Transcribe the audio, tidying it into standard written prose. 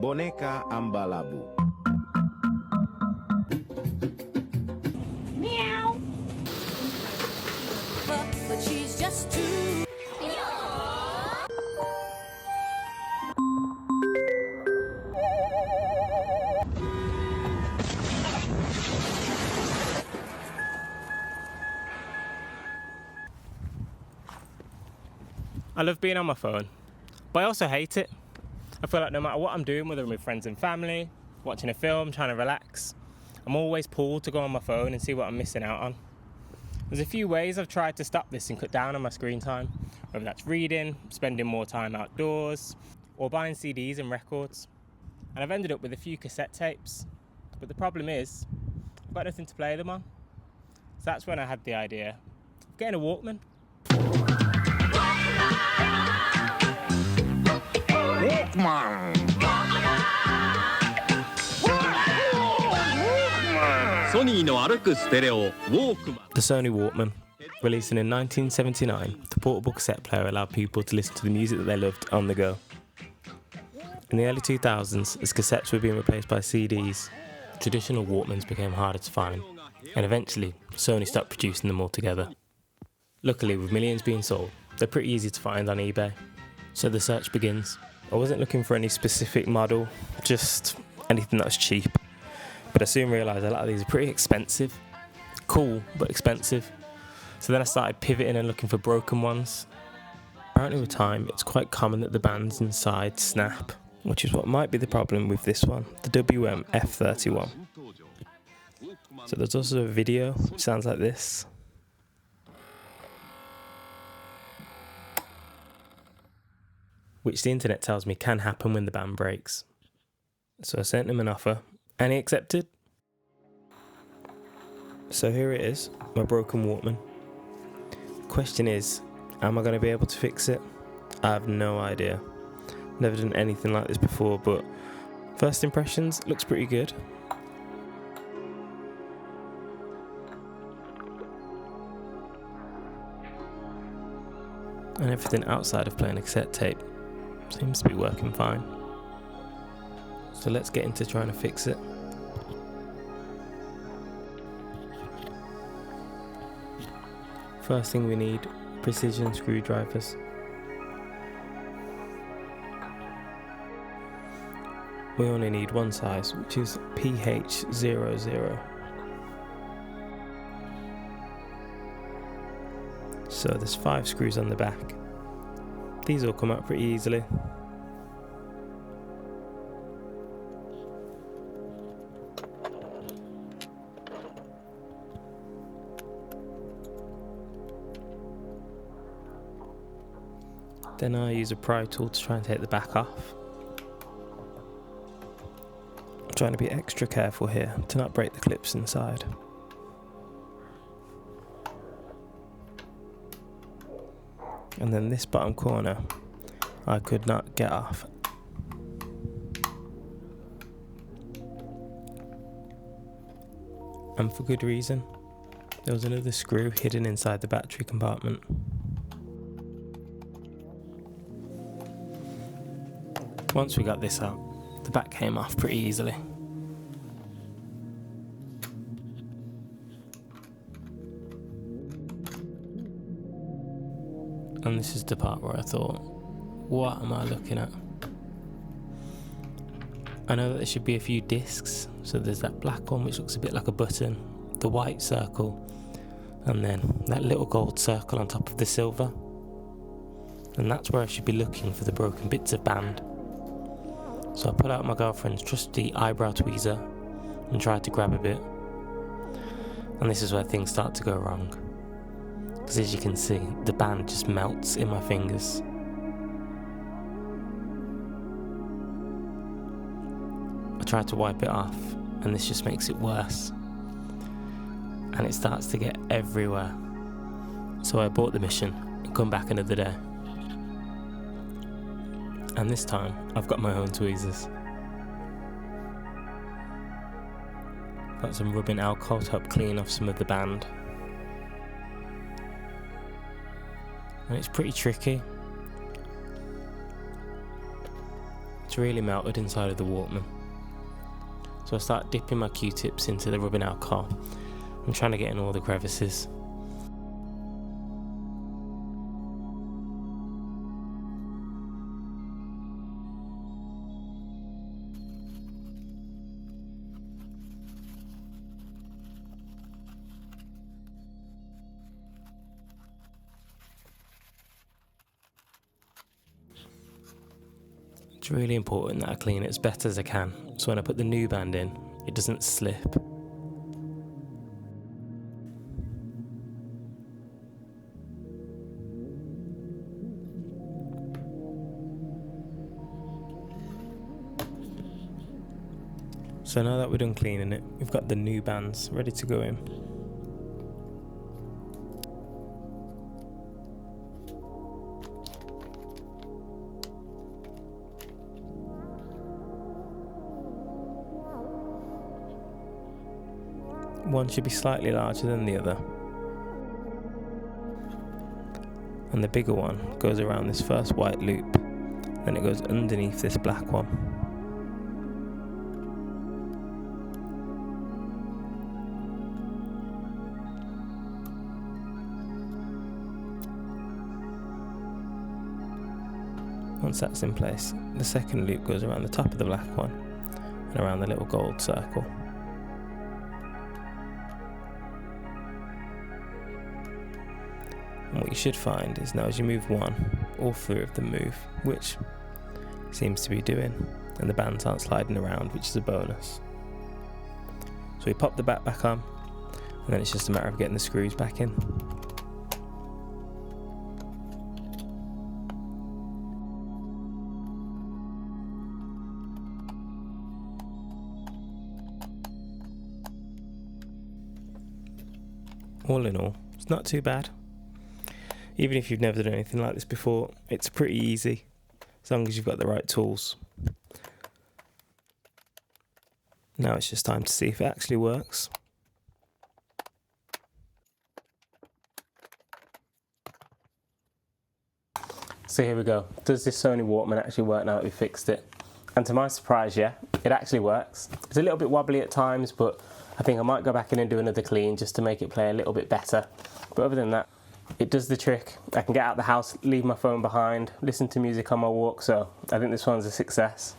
Boneka Ambalabu. Meow. But she's just too. I love being on my phone, but I also hate it. I feel like no matter what I'm doing, whether I'm with friends and family, watching a film, trying to relax, I'm always pulled to go on my phone and see what I'm missing out on. There's a few ways I've tried to stop this and cut down on my screen time, whether that's reading, spending more time outdoors, or buying CDs and records. And I've ended up with a few cassette tapes, but the problem is, I've got nothing to play them on. So that's when I had the idea of getting a Walkman. Walkman. Sony の歩くステレオ Walkman. The Sony Walkman, released in 1979, the portable cassette player allowed people to listen to the music that they loved on the go. In the early 2000s, as cassettes were being replaced by CDs, traditional Walkmans became harder to find, and eventually, Sony stopped producing them altogether. Luckily, with millions being sold, they're pretty easy to find on eBay. So the search begins. I wasn't looking for any specific model, just anything that was cheap. But I soon realised a lot of these are pretty expensive. Cool, but expensive. So then I started pivoting and looking for broken ones. Apparently with time, it's quite common that the bands inside snap, which is what might be the problem with this one, the WM-F31. So there's also a video, which sounds like this. Which the internet tells me can happen when the band breaks. So I sent him an offer, and he accepted. So here it is, my broken Walkman. Question is, am I going to be able to fix it? I have no idea. Never done anything like this before, but first impressions, looks pretty good. And everything outside of playing a cassette tape seems to be working fine. So let's get into trying to fix it. First thing we need, precision screwdrivers. We only need one size, which is PH00. So there's 5 screws on the back. These all come out pretty easily. Then I use a pry tool to try and take the back off. I'm trying to be extra careful here to not break the clips inside. And then this bottom corner, I could not get off. And for good reason. There was another screw hidden inside the battery compartment. Once we got this out, the back came off pretty easily. And this is the part where I thought, what am I looking at? I know that there should be a few discs, so there's that black one which looks a bit like a button, the white circle, and then that little gold circle on top of the silver. And that's where I should be looking for the broken bits of band. So I pulled out my girlfriend's trusty eyebrow tweezer and tried to grab a bit. And this is where things start to go wrong. Because as you can see, the band just melts in my fingers. I tried to wipe it off, and this just makes it worse. And it starts to get everywhere. So I abort the mission and come back another day. And this time, I've got my own tweezers. Got some rubbing alcohol to help clean off some of the band. And it's pretty tricky. It's really melted inside of the Walkman. So I start dipping my Q-tips into the rubbing alcohol. I'm trying to get in all the crevices. It's really important that I clean it as best as I can, so when I put the new band in, it doesn't slip. So now that we're done cleaning it, we've got the new bands ready to go in. One should be slightly larger than the other. And the bigger one goes around this first white loop, then it goes underneath this black one. Once that's in place, the second loop goes around the top of the black one and around the little gold circle. And what you should find is now as you move one, all three of them move, which seems to be doing, and the bands aren't sliding around, which is a bonus. So we pop the back on, and then it's just a matter of getting the screws back in. All in all, it's not too bad. Even if you've never done anything like this before, it's pretty easy, as long as you've got the right tools. Now it's just time to see if it actually works. So here we go. Does this Sony Walkman actually work now that we fixed it? And to my surprise, yeah, it actually works. It's a little bit wobbly at times, but I think I might go back in and do another clean just to make it play a little bit better. But other than that, it does the trick. I can get out of the house, leave my phone behind, listen to music on my walk, so I think this one's a success.